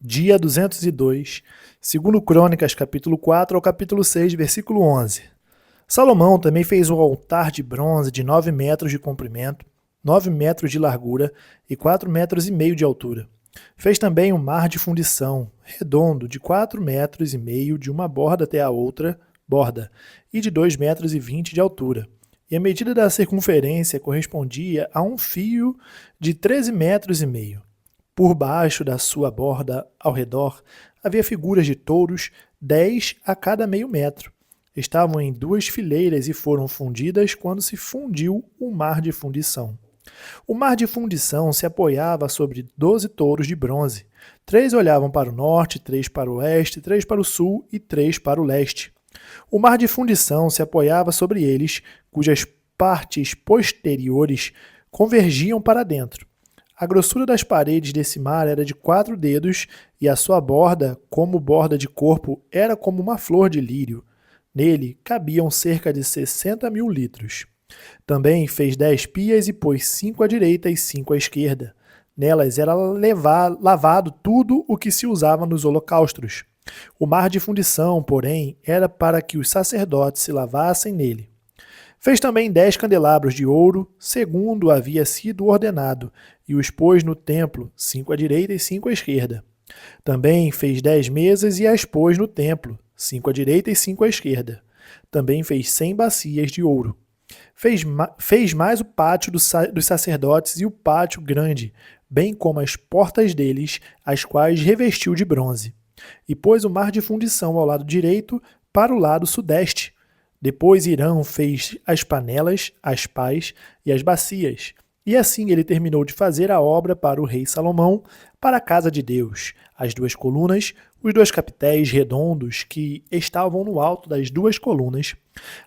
Dia 202, segundo Crônicas, capítulo 4 ao capítulo 6, versículo 11. Salomão também fez um altar de bronze de 9 metros de comprimento, 9 metros de largura e 4 metros e meio de altura. Fez também um mar de fundição, redondo, de 4 metros e meio de uma borda até a outra borda, e de 2 metros e 20 de altura. E a medida da circunferência correspondia a um fio de 13 metros e meio. Por baixo da sua borda, ao redor, havia figuras de touros, 10 a cada meio metro. Estavam em 2 fileiras e foram fundidas quando se fundiu o mar de fundição. O mar de fundição se apoiava sobre 12 touros de bronze. 3 olhavam para o norte, 3 para o oeste, 3 para o sul e 3 para o leste. O mar de fundição se apoiava sobre eles, cujas partes posteriores convergiam para dentro. A grossura das paredes desse mar era de 4 dedos e a sua borda, como borda de corpo, era como uma flor de lírio. Nele cabiam cerca de 60 mil litros. Também fez 10 pias e pôs 5 à direita e 5 à esquerda. Nelas era lavado tudo o que se usava nos holocaustos. O mar de fundição, porém, era para que os sacerdotes se lavassem nele. Fez também 10 candelabros de ouro, segundo havia sido ordenado, e os pôs no templo, 5 à direita e 5 à esquerda. Também fez 10 mesas e as pôs no templo, 5 à direita e 5 à esquerda. Também fez 100 bacias de ouro. Fez mais o pátio dos sacerdotes e o pátio grande, bem como as portas deles, as quais revestiu de bronze. E pôs o mar de fundição ao lado direito para o lado sudeste. Depois Hirão fez as panelas, as pás e as bacias. E assim ele terminou de fazer a obra para o rei Salomão, para a casa de Deus, as 2 colunas, os 2 capitéis redondos que estavam no alto das 2 colunas,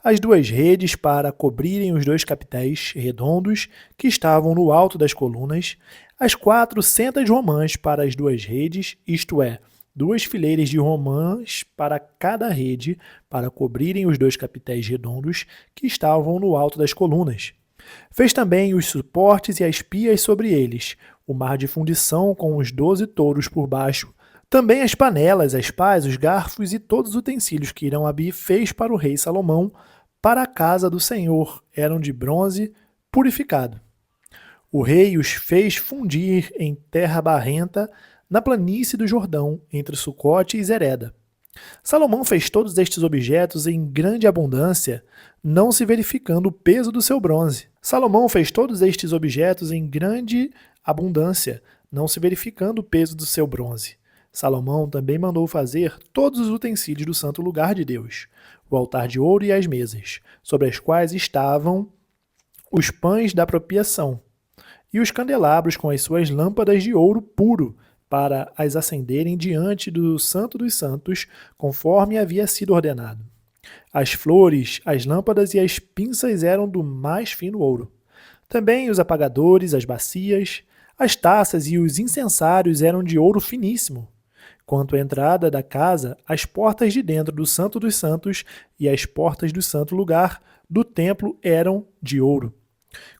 as 2 redes para cobrirem os 2 capitéis redondos que estavam no alto das colunas, as 400 romãs para as 2 redes, isto é, 2 fileiras de romãs para cada rede, para cobrirem os 2 capitéis redondos que estavam no alto das colunas. Fez também os suportes e as pias sobre eles, o mar de fundição com os 12 touros por baixo. Também as panelas, as pás, os garfos e todos os utensílios que Hirão-Abi fez para o rei Salomão, para a casa do Senhor, eram de bronze purificado. O rei os fez fundir em terra barrenta, na planície do Jordão, entre Sucote e Zereda. Salomão fez todos estes objetos em grande abundância, não se verificando o peso do seu bronze. Salomão fez todos estes objetos em grande abundância, não se verificando o peso do seu bronze. Salomão também mandou fazer todos os utensílios do santo lugar de Deus, o altar de ouro e as mesas, sobre as quais estavam os pães da apropriação, e os candelabros com as suas lâmpadas de ouro puro, para as acenderem diante do Santo dos Santos, conforme havia sido ordenado. As flores, as lâmpadas e as pinças eram do mais fino ouro. Também os apagadores, as bacias, as taças e os incensários eram de ouro finíssimo. Quanto à entrada da casa, as portas de dentro do Santo dos Santos e as portas do santo lugar do templo eram de ouro.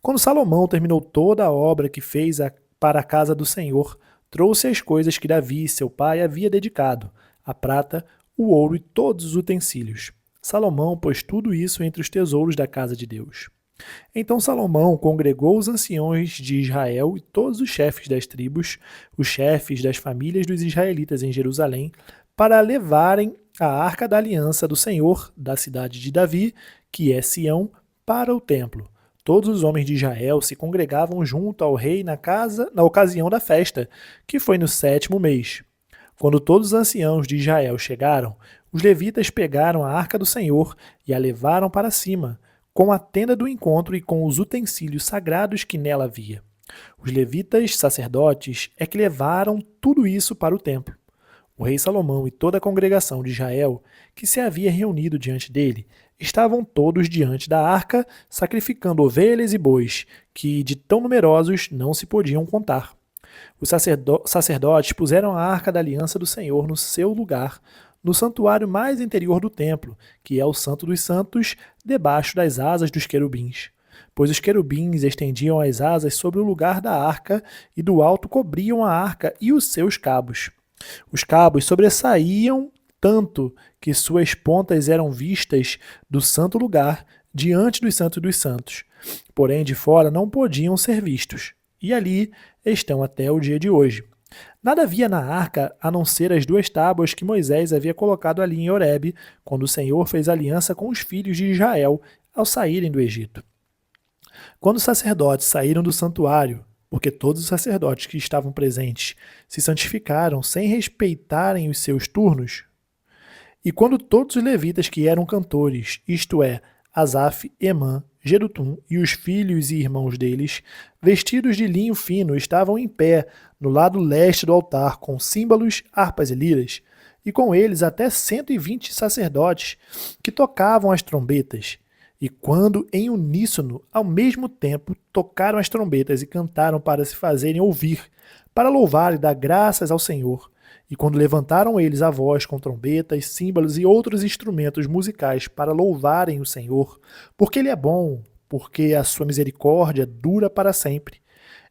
Quando Salomão terminou toda a obra que fez para a casa do Senhor, trouxe as coisas que Davi, seu pai, havia dedicado, a prata, o ouro e todos os utensílios. Salomão pôs tudo isso entre os tesouros da casa de Deus. Então Salomão congregou os anciões de Israel e todos os chefes das tribos, os chefes das famílias dos israelitas em Jerusalém, para levarem a arca da aliança do Senhor, da cidade de Davi, que é Sião, para o templo. Todos os homens de Israel se congregavam junto ao rei na ocasião da festa, que foi no 7º mês. Quando todos os anciãos de Israel chegaram, os levitas pegaram a arca do Senhor e a levaram para cima, com a tenda do encontro e com os utensílios sagrados que nela havia. Os levitas, sacerdotes, é que levaram tudo isso para o templo. O rei Salomão e toda a congregação de Israel, que se havia reunido diante dele, estavam todos diante da arca, sacrificando ovelhas e bois, que de tão numerosos não se podiam contar. Os sacerdotes puseram a arca da aliança do Senhor no seu lugar, no santuário mais interior do templo, que é o Santo dos Santos, debaixo das asas dos querubins. Pois os querubins estendiam as asas sobre o lugar da arca e do alto cobriam a arca e os seus cabos. Os cabos sobressaíam tanto que suas pontas eram vistas do santo lugar diante dos santos dos santos, porém de fora não podiam ser vistos, e ali estão até o dia de hoje. Nada havia na arca a não ser as 2 tábuas que Moisés havia colocado ali em Horebe, quando o Senhor fez aliança com os filhos de Israel ao saírem do Egito. Quando os sacerdotes saíram do santuário, porque todos os sacerdotes que estavam presentes se santificaram sem respeitarem os seus turnos, e quando todos os levitas que eram cantores, isto é, Asaf, Emã, Jedutum e os filhos e irmãos deles, vestidos de linho fino, estavam em pé no lado leste do altar, com símbolos, harpas e liras, e com eles até 120 sacerdotes que tocavam as trombetas. E quando, em uníssono, ao mesmo tempo, tocaram as trombetas e cantaram para se fazerem ouvir, para louvar e dar graças ao Senhor, e quando levantaram eles a voz com trombetas, símbolos e outros instrumentos musicais para louvarem o Senhor, porque Ele é bom, porque a sua misericórdia dura para sempre,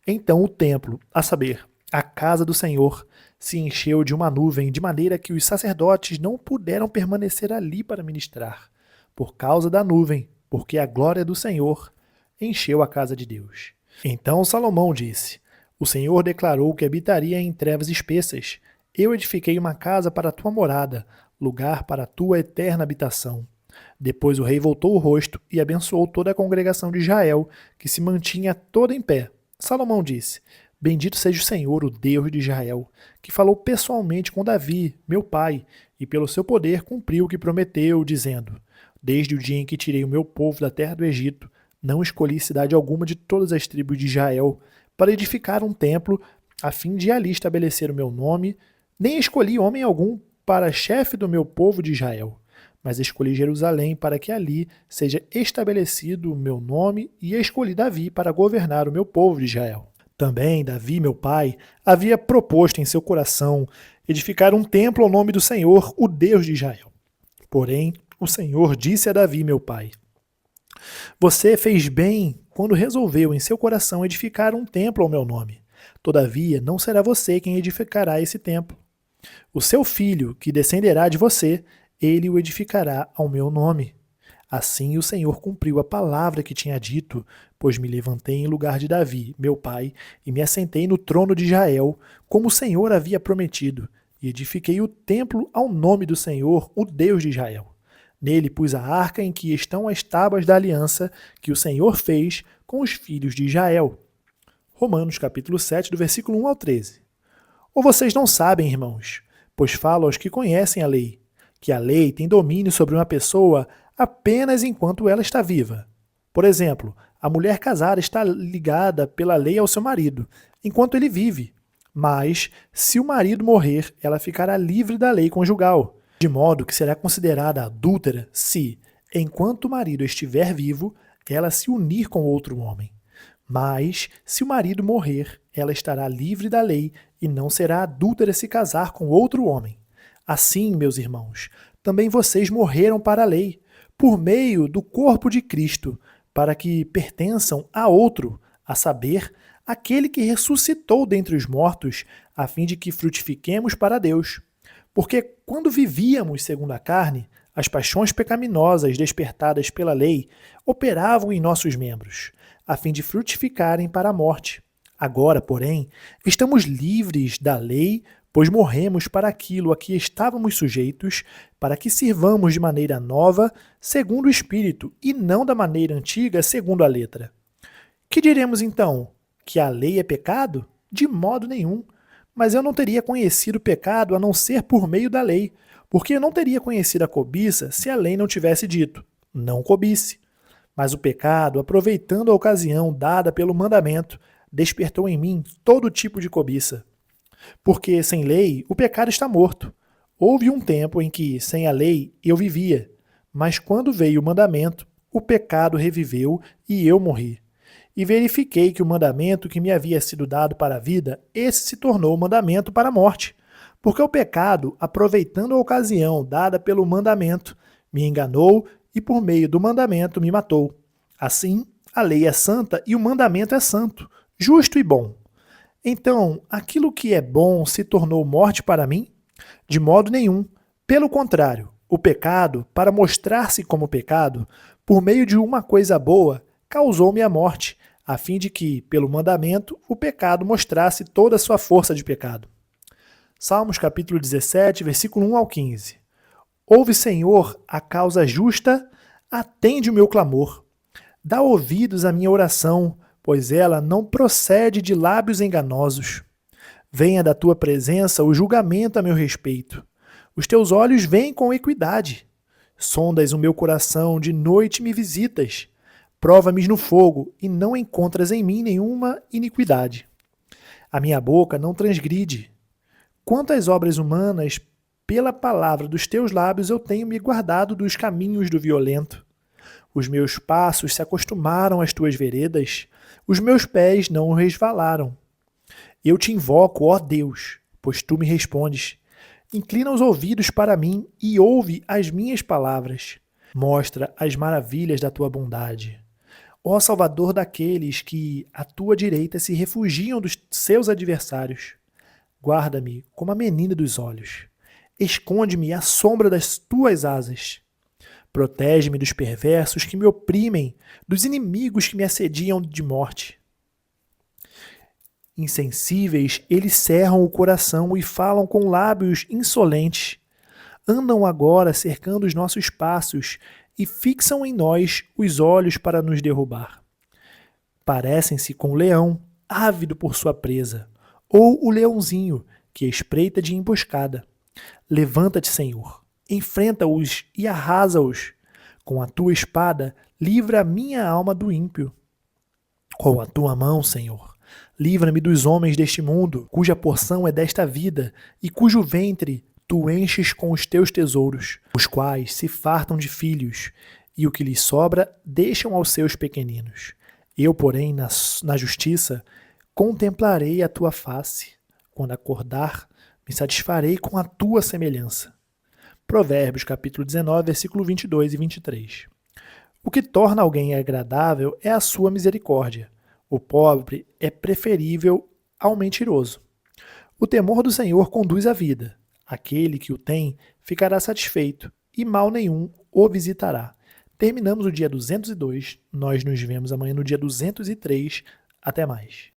então o templo, a saber, a casa do Senhor, se encheu de uma nuvem, de maneira que os sacerdotes não puderam permanecer ali para ministrar, por causa da nuvem, porque a glória do Senhor encheu a casa de Deus. Então Salomão disse: O Senhor declarou que habitaria em trevas espessas. Eu edifiquei uma casa para a tua morada, lugar para a tua eterna habitação. Depois o rei voltou o rosto e abençoou toda a congregação de Israel, que se mantinha toda em pé. Salomão disse: Bendito seja o Senhor, o Deus de Israel, que falou pessoalmente com Davi, meu pai, e pelo seu poder cumpriu o que prometeu, dizendo: Desde o dia em que tirei o meu povo da terra do Egito, não escolhi cidade alguma de todas as tribos de Israel para edificar um templo, a fim de ali estabelecer o meu nome, nem escolhi homem algum para chefe do meu povo de Israel, mas escolhi Jerusalém para que ali seja estabelecido o meu nome, e escolhi Davi para governar o meu povo de Israel. Também Davi, meu pai, havia proposto em seu coração edificar um templo ao nome do Senhor, o Deus de Israel. Porém, o Senhor disse a Davi, meu pai: Você fez bem quando resolveu em seu coração edificar um templo ao meu nome. Todavia, não será você quem edificará esse templo. O seu filho, que descenderá de você, ele o edificará ao meu nome. Assim o Senhor cumpriu a palavra que tinha dito, pois me levantei em lugar de Davi, meu pai, e me assentei no trono de Israel, como o Senhor havia prometido, e edifiquei o templo ao nome do Senhor, o Deus de Israel. Nele pus a arca em que estão as tábuas da aliança que o Senhor fez com os filhos de Israel. Romanos capítulo 7, do versículo 1 ao 13. Ou vocês não sabem, irmãos, pois falo aos que conhecem a lei, que a lei tem domínio sobre uma pessoa apenas enquanto ela está viva. Por exemplo, a mulher casada está ligada pela lei ao seu marido, enquanto ele vive. Mas, se o marido morrer, ela ficará livre da lei conjugal, de modo que será considerada adúltera se, enquanto o marido estiver vivo, ela se unir com outro homem. Mas, se o marido morrer, ela estará livre da lei e não será adúltera se casar com outro homem. Assim, meus irmãos, também vocês morreram para a lei, por meio do corpo de Cristo, para que pertençam a outro, a saber, aquele que ressuscitou dentre os mortos, a fim de que frutifiquemos para Deus. Porque quando vivíamos segundo a carne, as paixões pecaminosas despertadas pela lei operavam em nossos membros, a fim de frutificarem para a morte. Agora, porém, estamos livres da lei, pois morremos para aquilo a que estávamos sujeitos, para que sirvamos de maneira nova, segundo o Espírito, e não da maneira antiga, segundo a letra. Que diremos então? Que a lei é pecado? De modo nenhum. Mas eu não teria conhecido o pecado a não ser por meio da lei, porque eu não teria conhecido a cobiça se a lei não tivesse dito: não cobice. Mas o pecado, aproveitando a ocasião dada pelo mandamento, despertou em mim todo tipo de cobiça. Porque sem lei o pecado está morto. Houve um tempo em que, sem a lei, eu vivia, mas quando veio o mandamento, o pecado reviveu e eu morri. E verifiquei que o mandamento que me havia sido dado para a vida, esse se tornou o mandamento para a morte. Porque o pecado, aproveitando a ocasião dada pelo mandamento, me enganou e por meio do mandamento me matou. Assim, a lei é santa e o mandamento é santo, justo e bom. Então, aquilo que é bom se tornou morte para mim? De modo nenhum. Pelo contrário, o pecado, para mostrar-se como pecado, por meio de uma coisa boa, causou-me a morte, a fim de que, pelo mandamento, o pecado mostrasse toda a sua força de pecado. Salmos capítulo 17, versículo 1 ao 15. Ouve, Senhor, a causa justa, atende o meu clamor. Dá ouvidos à minha oração, pois ela não procede de lábios enganosos. Venha da tua presença o julgamento a meu respeito. Os teus olhos veem com equidade. Sondas o meu coração, de noite me visitas. Prova-me no fogo, e não encontras em mim nenhuma iniquidade. A minha boca não transgride. Quanto às obras humanas, pela palavra dos teus lábios eu tenho me guardado dos caminhos do violento. Os meus passos se acostumaram às tuas veredas, os meus pés não resvalaram. Eu te invoco, ó Deus, pois tu me respondes. Inclina os ouvidos para mim e ouve as minhas palavras. Mostra as maravilhas da tua bondade. Ó Salvador daqueles que, à tua direita, se refugiam dos seus adversários. Guarda-me como a menina dos olhos. Esconde-me à sombra das tuas asas. Protege-me dos perversos que me oprimem, dos inimigos que me assediam de morte. Insensíveis, eles cerram o coração e falam com lábios insolentes. Andam agora cercando os nossos passos e fixam em nós os olhos para nos derrubar. Parecem-se com o leão, ávido por sua presa, ou o leãozinho que espreita de emboscada. Levanta-te, Senhor, enfrenta-os e arrasa-os. Com a tua espada, livra a minha alma do ímpio. Com a tua mão, Senhor, livra-me dos homens deste mundo, cuja porção é desta vida, e cujo ventre tu enches com os teus tesouros, os quais se fartam de filhos, e o que lhes sobra deixam aos seus pequeninos. Eu, porém, na justiça, contemplarei a tua face. Quando acordar, me satisfarei com a tua semelhança. Provérbios, capítulo 19, versículo 22 e 23. O que torna alguém agradável é a sua misericórdia. O pobre é preferível ao mentiroso. O temor do Senhor conduz à vida. Aquele que o tem ficará satisfeito, e mal nenhum o visitará. Terminamos o dia 202, nós nos vemos amanhã no dia 203. Até mais.